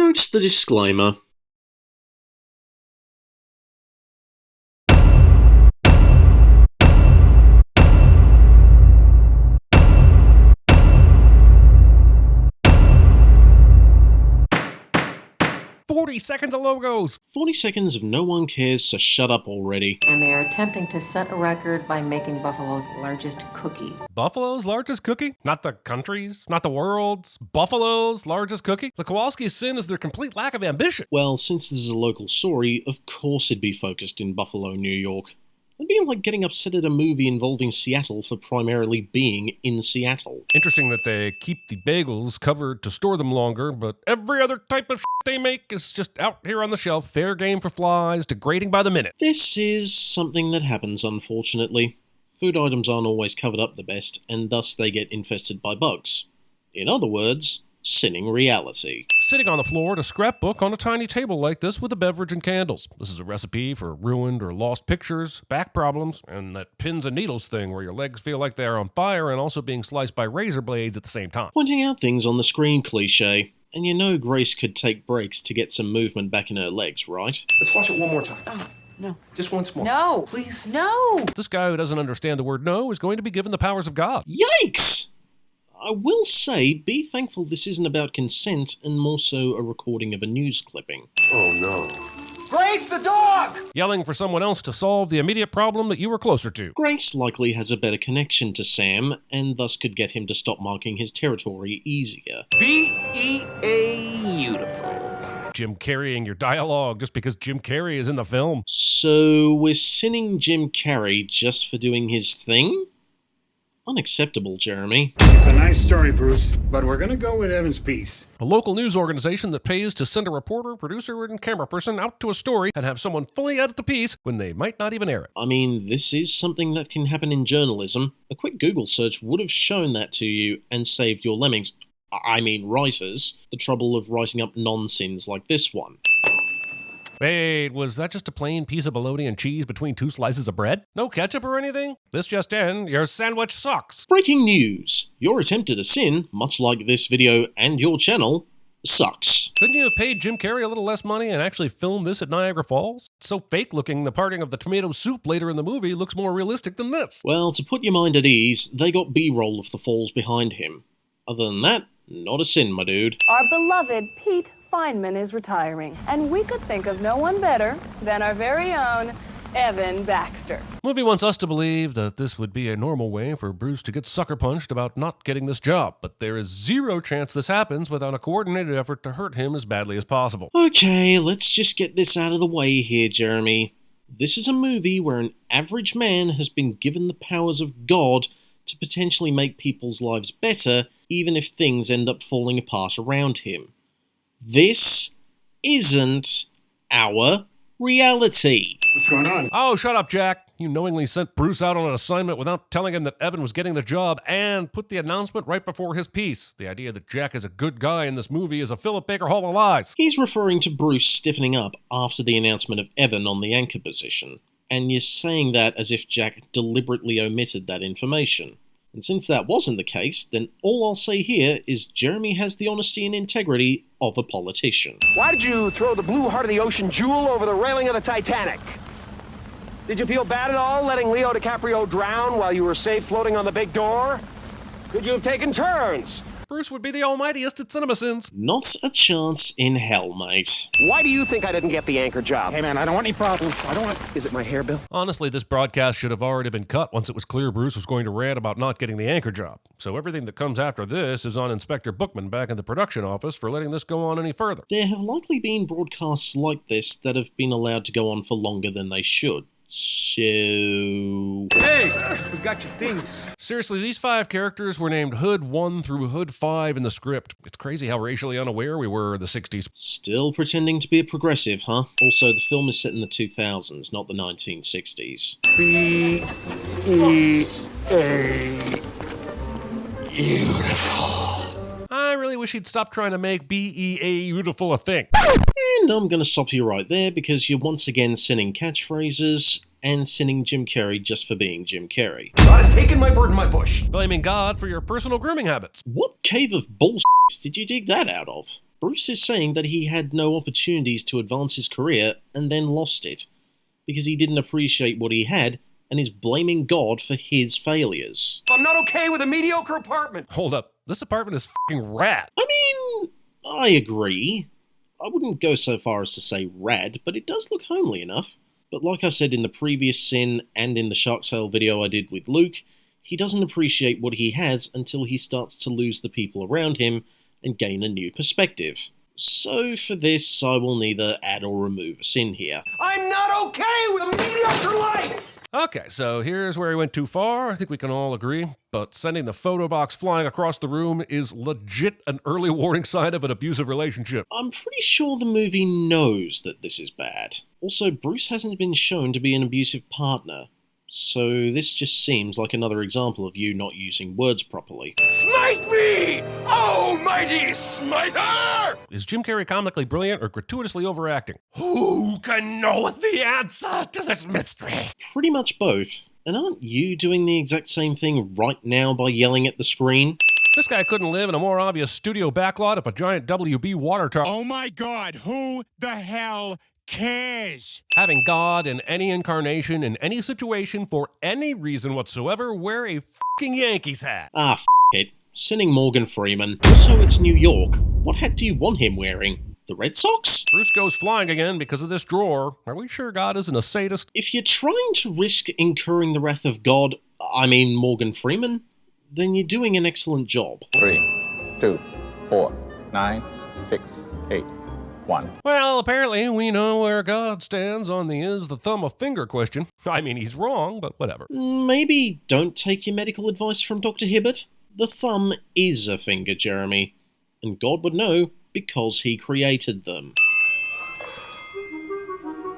Note the disclaimer. "40 seconds of logos!" 40 seconds of no one cares, so shut up already. And they are attempting to set a record by making Buffalo's largest cookie. Buffalo's largest cookie? Not the country's, not the world's. Buffalo's largest cookie? The Kowalski's sin is their complete lack of ambition. Well, since this is a local story, of course it'd be focused in Buffalo, New York. It'd be like getting upset at a movie involving Seattle for primarily being in Seattle. Interesting that they keep the bagels covered to store them longer, but every other type of shit they make is just out here on the shelf, fair game for flies, degrading by the minute. This is something that happens, unfortunately. Food items aren't always covered up the best, and thus they get infested by bugs. In other words, sinning reality. Sitting on the floor at a scrapbook on a tiny table like this with a beverage and candles. This is a recipe for ruined or lost pictures, back problems, and that pins and needles thing where your legs feel like they are on fire and also being sliced by razor blades at the same time. Pointing out things on the screen cliché. And you know Grace could take breaks to get some movement back in her legs, right? Let's watch it one more time. Oh, no. Just once more. No. Please. No. This guy who doesn't understand the word no is going to be given the powers of God. Yikes! I will say, be thankful this isn't about consent and more so a recording of a news clipping. Oh, no. Grace, the dog! Yelling for someone else to solve the immediate problem that you were closer to. Grace likely has a better connection to Sam, and thus could get him to stop marking his territory easier. beautiful. Jim Carreying your dialogue just because Jim Carrey is in the film. So, we're sinning Jim Carrey just for doing his thing? Unacceptable, Jeremy. It's a nice story, Bruce, but we're gonna go with Evan's piece. A local news organization that pays to send a reporter, producer, and camera person out to a story and have someone fully edit the piece when they might not even air it. I mean, this is something that can happen in journalism. A quick Google search would have shown that to you and saved your lemmings, writers, the trouble of writing up nonsense like this one. Wait, was that just a plain piece of bologna and cheese between two slices of bread? No ketchup or anything? This just in, your sandwich sucks. Breaking news! Your attempt at a sin, much like this video and your channel, sucks. Couldn't you have paid Jim Carrey a little less money and actually filmed this at Niagara Falls? It's so fake looking, the parting of the tomato soup later in the movie looks more realistic than this. Well, to put your mind at ease, they got B-roll of the falls behind him. Other than that, not a sin, my dude. Our beloved Pete Feynman is retiring, and we could think of no one better than our very own Evan Baxter. Movie wants us to believe that this would be a normal way for Bruce to get sucker punched about not getting this job, but there is zero chance this happens without a coordinated effort to hurt him as badly as possible. Okay, let's just get this out of the way here, Jeremy. This is a movie where an average man has been given the powers of God to potentially make people's lives better, even if things end up falling apart around him. This isn't our reality. What's going on? Oh, shut up, Jack. You knowingly sent Bruce out on an assignment without telling him that Evan was getting the job and put the announcement right before his piece. The idea that Jack is a good guy in this movie is a Philip Baker Hall of lies. He's referring to Bruce stiffening up after the announcement of Evan on the anchor position, and you're saying that as if Jack deliberately omitted that information. And since that wasn't the case, then all I'll say here is Jeremy has the honesty and integrity of a politician. Why did you throw the blue heart of the ocean jewel over the railing of the Titanic? Did you feel bad at all letting Leo DiCaprio drown while you were safe floating on the big door? Could you have taken turns? Bruce would be the almightiest at CinemaSins. Not a chance in hell, mate. Why do you think I didn't get the anchor job? Hey man, I don't want any problems. I don't want... Is it my hair, Bill? Honestly, this broadcast should have already been cut once it was clear Bruce was going to rant about not getting the anchor job. So everything that comes after this is on Inspector Bookman back in the production office for letting this go on any further. There have likely been broadcasts like this that have been allowed to go on for longer than they should. So... Hey, we got your things. Seriously, these 5 characters were named Hood 1 through Hood 5 in the script. It's crazy how racially unaware we were in the 60s. Still pretending to be a progressive, huh? Also, the film is set in the 2000s, not the 1960s. I really wish he'd stop trying to make B-E-A beautiful a thing. And I'm gonna stop you right there because you're once again sinning catchphrases and sinning Jim Carrey just for being Jim Carrey. God has taken my bird in my bush. Blaming God for your personal grooming habits. What cave of bullshit did you dig that out of? Bruce is saying that he had no opportunities to advance his career and then lost it, because he didn't appreciate what he had and is blaming God for his failures. I'm not okay with a mediocre apartment. Hold up, this apartment is f***ing rad. I mean, I agree. I wouldn't go so far as to say rad, but it does look homely enough. But like I said in the previous Sin and in the shark sale video I did with Luke, he doesn't appreciate what he has until he starts to lose the people around him and gain a new perspective. So for this, I will neither add or remove a sin here. I'm not okay with a mediocre life! Okay, so here's where he went too far. I think we can all agree. But sending the photo box flying across the room is legit an early warning sign of an abusive relationship. I'm pretty sure the movie knows that this is bad. Also, Bruce hasn't been shown to be an abusive partner, so this just seems like another example of you not using words properly. Smite me! Almighty smiter! Is Jim Carrey comically brilliant or gratuitously overacting? Who can know the answer to this mystery? Pretty much both. And aren't you doing the exact same thing right now by yelling at the screen? This guy couldn't live in a more obvious studio backlot of a giant WB water tower. Oh my God, who the hell cares? Having God in any incarnation, in any situation, for any reason whatsoever, wear a f***ing Yankees hat. Ah, f*** it. Sinning Morgan Freeman. Also, it's New York. What hat do you want him wearing? The Red Sox? Bruce goes flying again because of this drawer. Are we sure God isn't a sadist? If you're trying to risk incurring the wrath of God, I mean Morgan Freeman, then you're doing an excellent job. 3, 2, 4, 9, 6, 8, 1. Well, apparently we know where God stands on the is the thumb a finger question. I mean, he's wrong, but whatever. Maybe don't take your medical advice from Dr. Hibbert. The thumb is a finger, Jeremy. And God would know because he created them.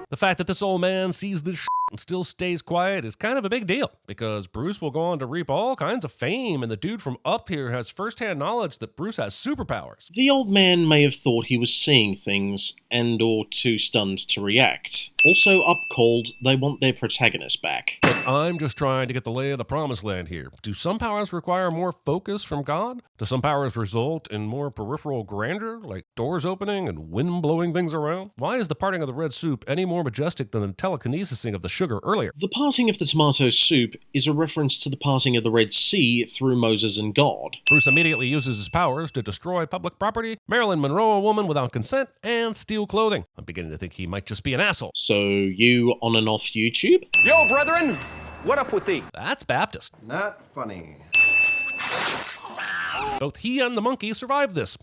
The fact that this old man sees this shit and still stays quiet is kind of a big deal, because Bruce will go on to reap all kinds of fame, and the dude from Up here has first-hand knowledge that Bruce has superpowers. The old man may have thought he was seeing things, and or too stunned to react. Also, Up called, they want their protagonist back. But I'm just trying to get the lay of the promised land here. Do some powers require more focus from God? Do some powers result in more peripheral grandeur, like doors opening and wind blowing things around? Why is the parting of the red soup any more majestic than the telekinesising of the sugar earlier? The parting of the tomato soup is a reference to the parting of the Red Sea through Moses and God. Bruce immediately uses his powers to destroy public property, Marilyn Monroe a woman without consent, and steal clothing. I'm beginning to think he might just be an asshole. So you on and off YouTube? Yo, brethren, what up with thee? That's Baptist. Not funny. Both he and the monkey survived this.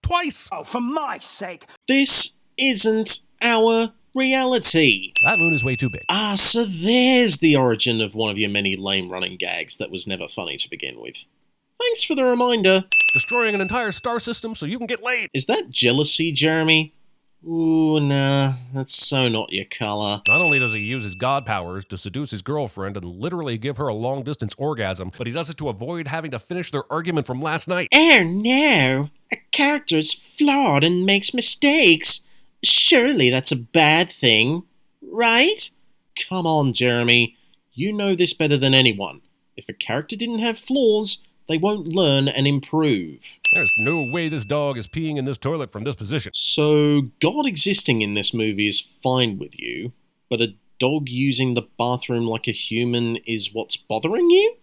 Twice! Oh, for my sake. This isn't our reality. That moon is way too big. Ah, so there's the origin of one of your many lame running gags that was never funny to begin with. Thanks for the reminder. Destroying an entire star system so you can get laid. Is that jealousy, Jeremy? Ooh, nah, that's so not your colour. Not only does he use his god powers to seduce his girlfriend and literally give her a long-distance orgasm, but he does it to avoid having to finish their argument from last night. Oh no, a character's flawed and makes mistakes. Surely that's a bad thing, right? Come on, Jeremy. You know this better than anyone. If a character didn't have flaws, they won't learn and improve. There's no way this dog is peeing in this toilet from this position. So, God existing in this movie is fine with you, but a dog using the bathroom like a human is what's bothering you?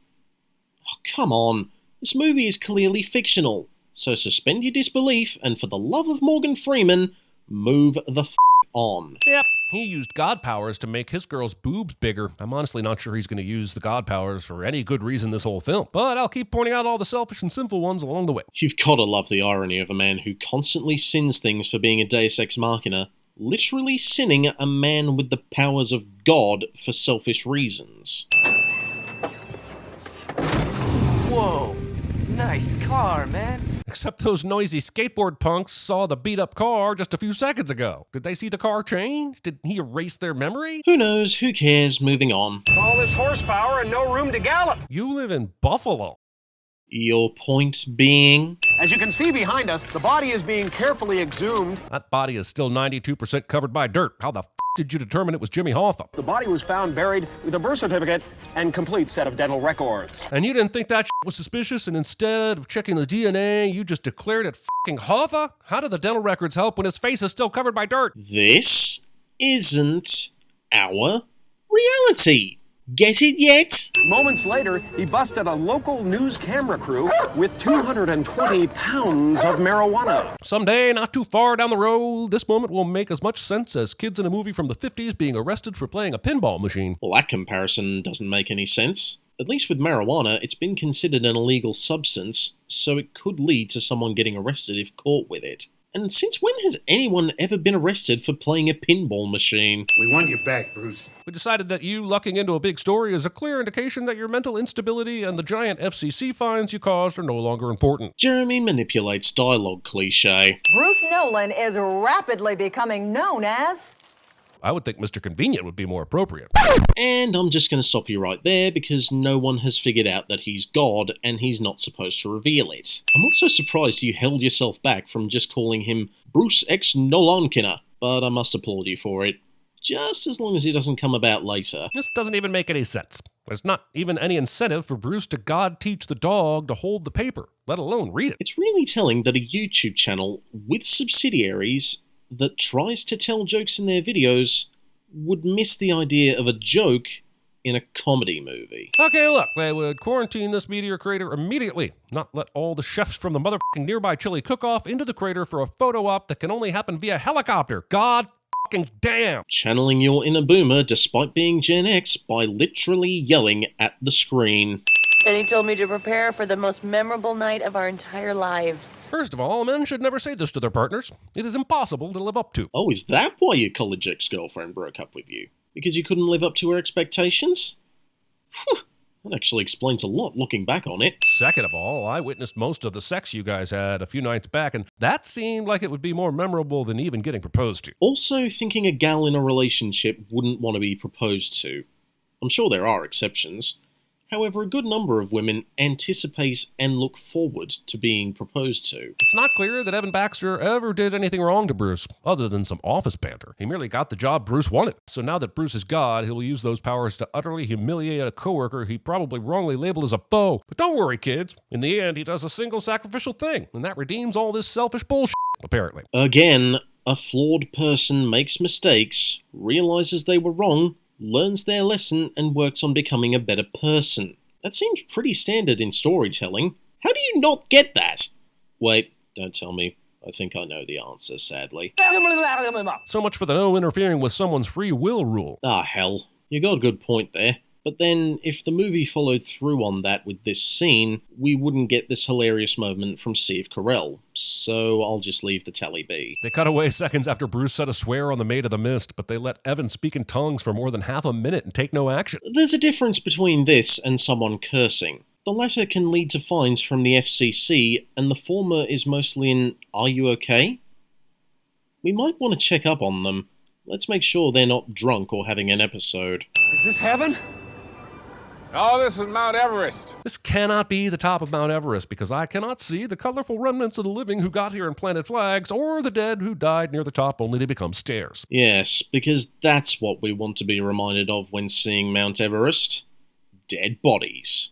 Oh, come on. This movie is clearly fictional, so suspend your disbelief and for the love of Morgan Freeman, move the f*** on. Yep, he used god powers to make his girl's boobs bigger. I'm honestly not sure he's going to use the god powers for any good reason this whole film, but I'll keep pointing out all the selfish and sinful ones along the way. You've gotta love the irony of a man who constantly sins things for being a deus ex machina, literally sinning a man with the powers of God for selfish reasons. Whoa, nice car, man. Except those noisy skateboard punks saw the beat-up car just a few seconds ago. Did they see the car change? Did he erase their memory? Who knows? Who cares? Moving on. All this horsepower and no room to gallop. You live in Buffalo. Your point being? As you can see behind us, the body is being carefully exhumed. That body is still 92% covered by dirt. How the f did you determine it was Jimmy Hoffa? The body was found buried with a birth certificate and complete set of dental records. And you didn't think that was suspicious, and instead of checking the DNA, you just declared it f***ing Hoffa? How did the dental records help when his face is still covered by dirt? This isn't our reality. Get it yet? Moments later, he busted a local news camera crew with 220 pounds of marijuana. Someday, not too far down the road, this moment will make as much sense as kids in a movie from the 50s being arrested for playing a pinball machine. Well, that comparison doesn't make any sense. At least with marijuana, it's been considered an illegal substance, so it could lead to someone getting arrested if caught with it. And since when has anyone ever been arrested for playing a pinball machine? We want you back, Bruce. We decided that you lucking into a big story is a clear indication that your mental instability and the giant FCC fines you caused are no longer important. Jeremy manipulates dialogue cliché. Bruce Nolan is rapidly becoming known as... I would think Mr. Convenient would be more appropriate. And I'm just going to stop you right there because no one has figured out that he's God and he's not supposed to reveal it. I'm also surprised you held yourself back from just calling him Bruce X Nolankina, but I must applaud you for it. Just as long as it doesn't come about later. This doesn't even make any sense. There's not even any incentive for Bruce to God teach the dog to hold the paper, let alone read it. It's really telling that a YouTube channel with subsidiaries that tries to tell jokes in their videos would miss the idea of a joke in a comedy movie. Okay, look, they would quarantine this meteor crater immediately, not let all the chefs from the motherfucking nearby chili cook-off into the crater for a photo op that can only happen via helicopter. God fucking damn! Channeling your inner boomer despite being Gen X by literally yelling at the screen. And he told me to prepare for the most memorable night of our entire lives. First of all, men should never say this to their partners. It is impossible to live up to. Oh, is that why your college ex-girlfriend broke up with you? Because you couldn't live up to her expectations? Whew, that actually explains a lot looking back on it. Second of all, I witnessed most of the sex you guys had a few nights back, and that seemed like it would be more memorable than even getting proposed to. Also, thinking a gal in a relationship wouldn't want to be proposed to. I'm sure there are exceptions. However, a good number of women anticipate and look forward to being proposed to. It's not clear that Evan Baxter ever did anything wrong to Bruce, other than some office banter. He merely got the job Bruce wanted. So now that Bruce is God, he'll use those powers to utterly humiliate a coworker he probably wrongly labeled as a foe. But don't worry, kids. In the end, he does a single sacrificial thing, and that redeems all this selfish bullshit, apparently. Again, a flawed person makes mistakes, realizes they were wrong, learns their lesson, and works on becoming a better person. That seems pretty standard in storytelling. How do you not get that? Wait, don't tell me. I think I know the answer, sadly. So much for the no interfering with someone's free will rule. Ah, hell. You got a good point there. But then, if the movie followed through on that with this scene, we wouldn't get this hilarious moment from Steve Carell. So I'll just leave the tally be. They cut away seconds after Bruce said a swear on the Maid of the Mist, but they let Evan speak in tongues for more than half a minute and take no action. There's a difference between this and someone cursing. The latter can lead to fines from the FCC, and the former is mostly an "Are you okay?" We might want to check up on them. Let's make sure they're not drunk or having an episode. Is this heaven? Oh, this is Mount Everest. This cannot be the top of Mount Everest because I cannot see the colorful remnants of the living who got here and planted flags or the dead who died near the top only to become stairs. Yes, because that's what we want to be reminded of when seeing Mount Everest. Dead bodies.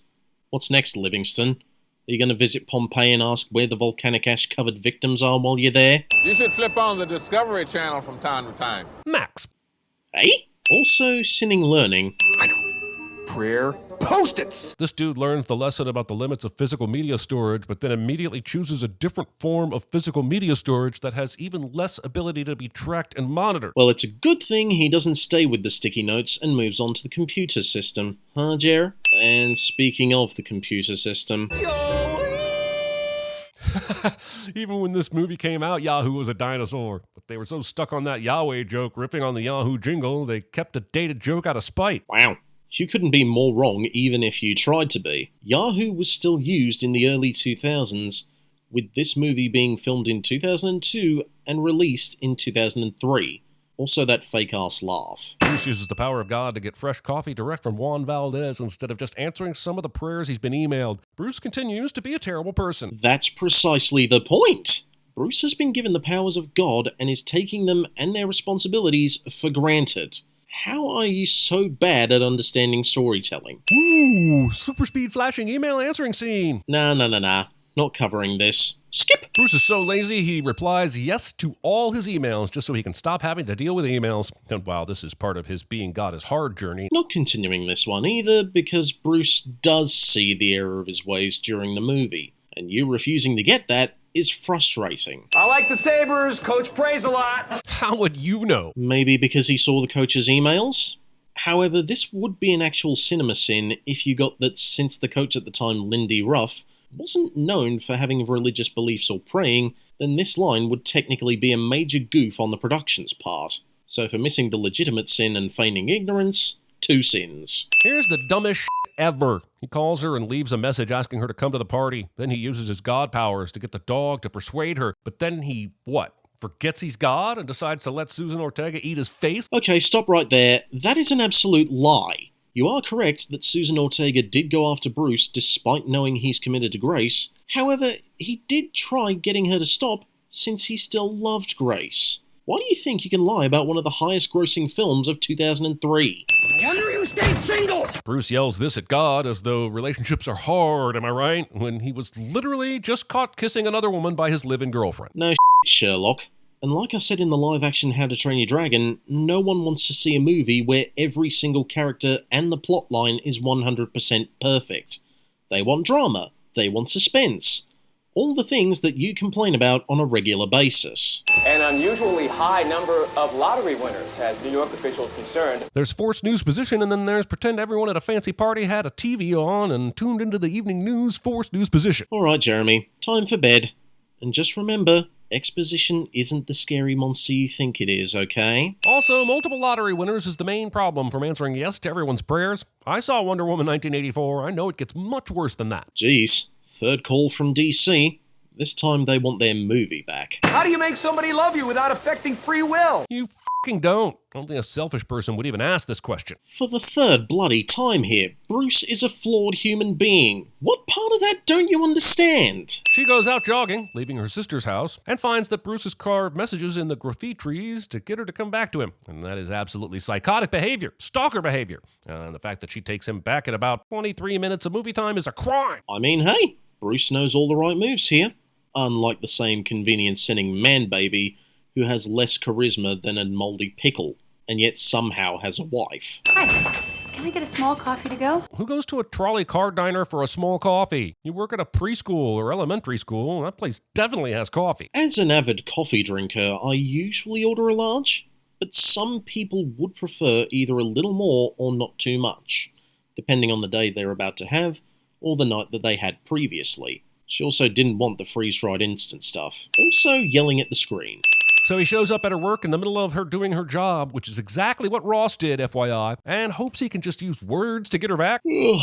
What's next, Livingston? Are you going to visit Pompeii and ask where the volcanic ash-covered victims are while you're there? You should flip on the Discovery Channel from time to time. Max. Hey? Also, sinning learning. I know. Prayer Post-its! This dude learns the lesson about the limits of physical media storage, but then immediately chooses a different form of physical media storage that has even less ability to be tracked and monitored. Well, it's a good thing he doesn't stay with the sticky notes and moves on to the computer system. Huh, Jer? And speaking of the computer system... Even when this movie came out, Yahoo was a dinosaur. But they were so stuck on that Yahweh joke, riffing on the Yahoo jingle, they kept a dated joke out of spite. Wow. You couldn't be more wrong even if you tried to be. Yahoo was still used in the early 2000s, with this movie being filmed in 2002 and released in 2003. Also that fake-ass laugh. Bruce uses the power of God to get fresh coffee direct from Juan Valdez instead of just answering some of the prayers he's been emailed. Bruce continues to be a terrible person. That's precisely the point. Bruce has been given the powers of God and is taking them and their responsibilities for granted. How are you so bad at understanding storytelling? Ooh, super speed flashing email answering scene. Nah. Not covering this. Skip! Bruce is so lazy, he replies yes to all his emails just so he can stop having to deal with emails. And while this is part of his being God is hard journey. Not continuing this one either, because Bruce does see the error of his ways during the movie, and you refusing to get that is frustrating. I like the Sabres. Coach prays a lot. How would you know? Maybe because he saw the coach's emails? However, this would be an actual cinema sin if you got that since the coach at the time, Lindy Ruff, wasn't known for having religious beliefs or praying, then this line would technically be a major goof on the production's part. So for missing the legitimate sin and feigning ignorance, 2 sins. Here's the dumbest shit ever. He calls her and leaves a message asking her to come to the party. Then he uses his God powers to get the dog to persuade her. But then he, forgets he's God and decides to let Susan Ortega eat his face? Okay, stop right there. That is an absolute lie. You are correct that Susan Ortega did go after Bruce despite knowing he's committed to Grace. However, he did try getting her to stop since he still loved Grace. Why do you think you can lie about one of the highest grossing films of 2003? No wonder you stayed single! Bruce yells this at God as though relationships are hard, am I right? When he was literally just caught kissing another woman by his live-in girlfriend. No Sherlock. And like I said in the live-action How to Train Your Dragon, no one wants to see a movie where every single character and the plotline is 100% perfect. They want drama. They want suspense. All the things that you complain about on a regular basis. An unusually high number of lottery winners has New York officials concerned. There's forced news position, and then there's pretend everyone at a fancy party had a TV on and tuned into the evening news forced news position. Alright, Jeremy, time for bed. And just remember, exposition isn't the scary monster you think it is, okay? Also, multiple lottery winners is the main problem from answering yes to everyone's prayers. I saw Wonder Woman 1984. I know it gets much worse than that. Jeez, third call from DC. This time they want their movie back. How do you make somebody love you without affecting free will? You fucking don't. Only a selfish person would even ask this question. For the third bloody time here, Bruce is a flawed human being. What part of that don't you understand? She goes out jogging, leaving her sister's house, and finds that Bruce has carved messages in the graffiti trees to get her to come back to him. And that is absolutely psychotic behavior, stalker behavior. And the fact that she takes him back at about 23 minutes of movie time is a crime. I mean, hey, Bruce knows all the right moves here. Unlike the same convenience-sinning man-baby who has less charisma than a moldy pickle, and yet somehow has a wife. Hi, can I get a small coffee to go? Who goes to a trolley car diner for a small coffee? You work at a preschool or elementary school, that place definitely has coffee. As an avid coffee drinker, I usually order a large, but some people would prefer either a little more or not too much, depending on the day they're about to have, or the night that they had previously. She also didn't want the freeze-dried instant stuff. Also yelling at the screen. So he shows up at her work in the middle of her doing her job, which is exactly what Ross did, FYI, and hopes he can just use words to get her back. Ugh,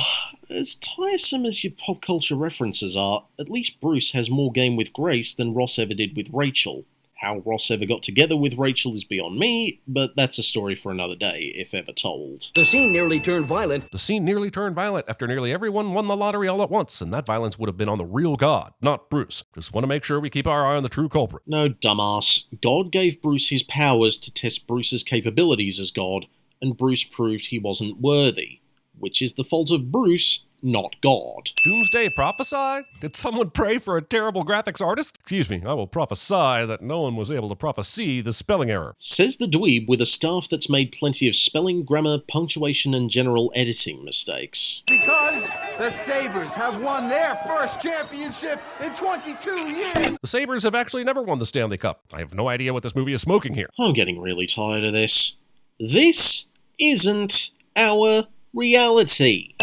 as tiresome as your pop culture references are, at least Bruce has more game with Grace than Ross ever did with Rachel. How Ross ever got together with Rachel is beyond me, but that's a story for another day, if ever told. The scene nearly turned violent. The scene nearly turned violent after nearly everyone won the lottery all at once, and that violence would have been on the real God, not Bruce. Just want to make sure we keep our eye on the true culprit. No, dumbass. God gave Bruce his powers to test Bruce's capabilities as God, and Bruce proved he wasn't worthy. Which is the fault of Bruce, not God. Doomsday prophesy? Did someone pray for a terrible graphics artist? Excuse me, I will prophesy that no one was able to prophesy the spelling error. Says the dweeb with a staff that's made plenty of spelling, grammar, punctuation, and general editing mistakes. Because the Sabres have won their first championship in 22 years! The Sabres have actually never won the Stanley Cup. I have no idea what this movie is smoking here. I'm getting really tired of this. This isn't our reality.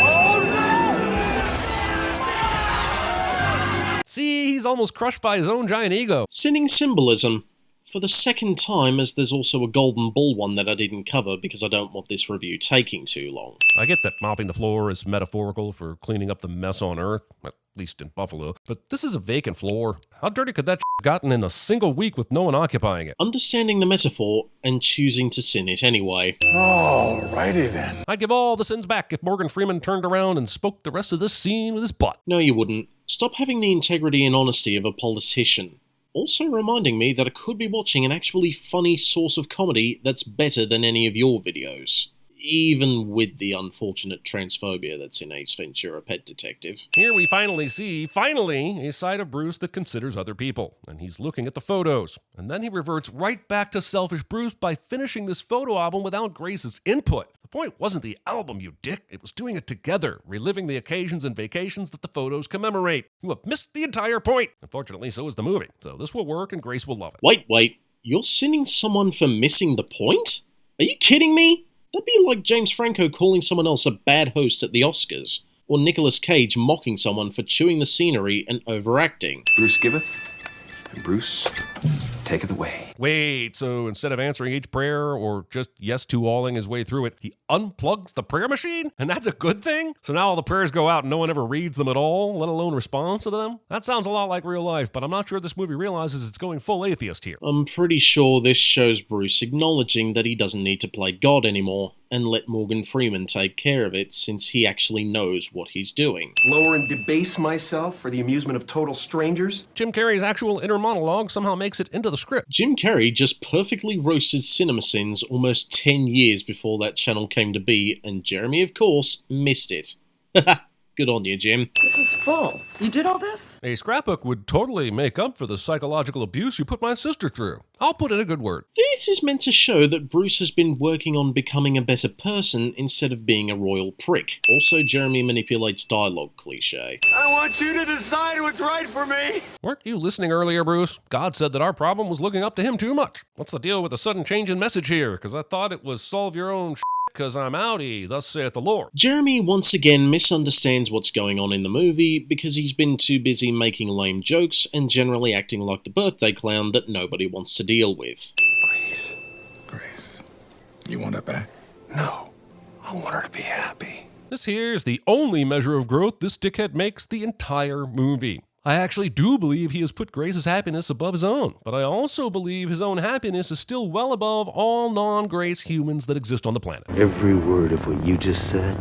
See, he's almost crushed by his own giant ego. Sinning symbolism. For the second time, as there's also a golden ball one that I didn't cover because I don't want this review taking too long. I get that mopping the floor is metaphorical for cleaning up the mess on Earth, but least in Buffalo. But this is a vacant floor. How dirty could that gotten in a single week with no one occupying it? Understanding the metaphor and choosing to sin it anyway. Alrighty then. I'd give all the sins back if Morgan Freeman turned around and spoke the rest of this scene with his butt. No, you wouldn't. Stop having the integrity and honesty of a politician. Also reminding me that I could be watching an actually funny source of comedy that's better than any of your videos. Even with the unfortunate transphobia that's in Ace Ventura: Pet Detective. Here we finally see, a side of Bruce that considers other people. And he's looking at the photos. And then he reverts right back to selfish Bruce by finishing this photo album without Grace's input. The point wasn't the album, you dick. It was doing it together, reliving the occasions and vacations that the photos commemorate. You have missed the entire point. Unfortunately, so is the movie. So this will work and Grace will love it. Wait. You're sinning someone for missing the point? Are you kidding me? That'd be like James Franco calling someone else a bad host at the Oscars, or Nicolas Cage mocking someone for chewing the scenery and overacting. Bruce giveth, and Bruce taketh away. Wait, so instead of answering each prayer or just yes-to-alling his way through it, he unplugs the prayer machine? And that's a good thing? So now all the prayers go out and no one ever reads them at all, let alone responds to them? That sounds a lot like real life, but I'm not sure this movie realizes it's going full atheist here. I'm pretty sure this shows Bruce acknowledging that he doesn't need to play God anymore, and let Morgan Freeman take care of it since he actually knows what he's doing. Lower and debase myself for the amusement of total strangers? Jim Carrey's actual inner monologue somehow makes it into the script. Jim Carrey just perfectly roasted CinemaSins almost 10 years before that channel came to be, and Jeremy, of course, missed it. Haha. Good on you, Jim. This is full. You did all this? A scrapbook would totally make up for the psychological abuse you put my sister through. I'll put in a good word. This is meant to show that Bruce has been working on becoming a better person instead of being a royal prick. Also, Jeremy manipulates dialogue cliche. I want you to decide what's right for me. Weren't you listening earlier, Bruce? God said that our problem was looking up to him too much. What's the deal with the sudden change in message here? Because I thought it was solve your own because I'm outie, thus saith the Lord. Jeremy once again misunderstands what's going on in the movie because he's been too busy making lame jokes and generally acting like the birthday clown that nobody wants to deal with. Grace, you want her back? No, I want her to be happy. This here is the only measure of growth this dickhead makes the entire movie. I actually do believe he has put Grace's happiness above his own, but I also believe his own happiness is still well above all non-Grace humans that exist on the planet. Every word of what you just said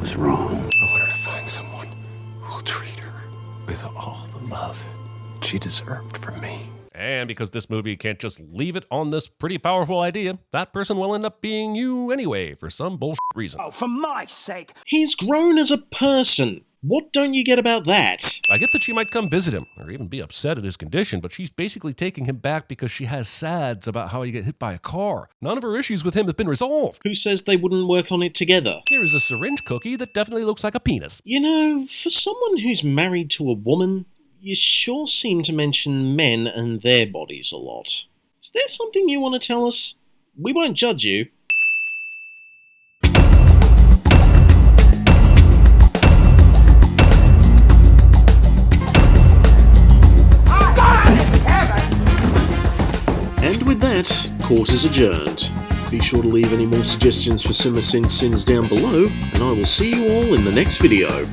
was wrong. I want her to find someone who will treat her with all the love she deserved from me. And because this movie can't just leave it on this pretty powerful idea, that person will end up being you anyway for some bullshit reason. Oh, for my sake! He's grown as a person. What don't you get about that? I get that she might come visit him, or even be upset at his condition, but she's basically taking him back because she has sads about how he got hit by a car. None of her issues with him have been resolved. Who says they wouldn't work on it together? Here is a syringe cookie that definitely looks like a penis. You know, for someone who's married to a woman, you sure seem to mention men and their bodies a lot. Is there something you want to tell us? We won't judge you. And with that, court is adjourned. Be sure to leave any more suggestions for CinemaSins sins down below, and I will see you all in the next video.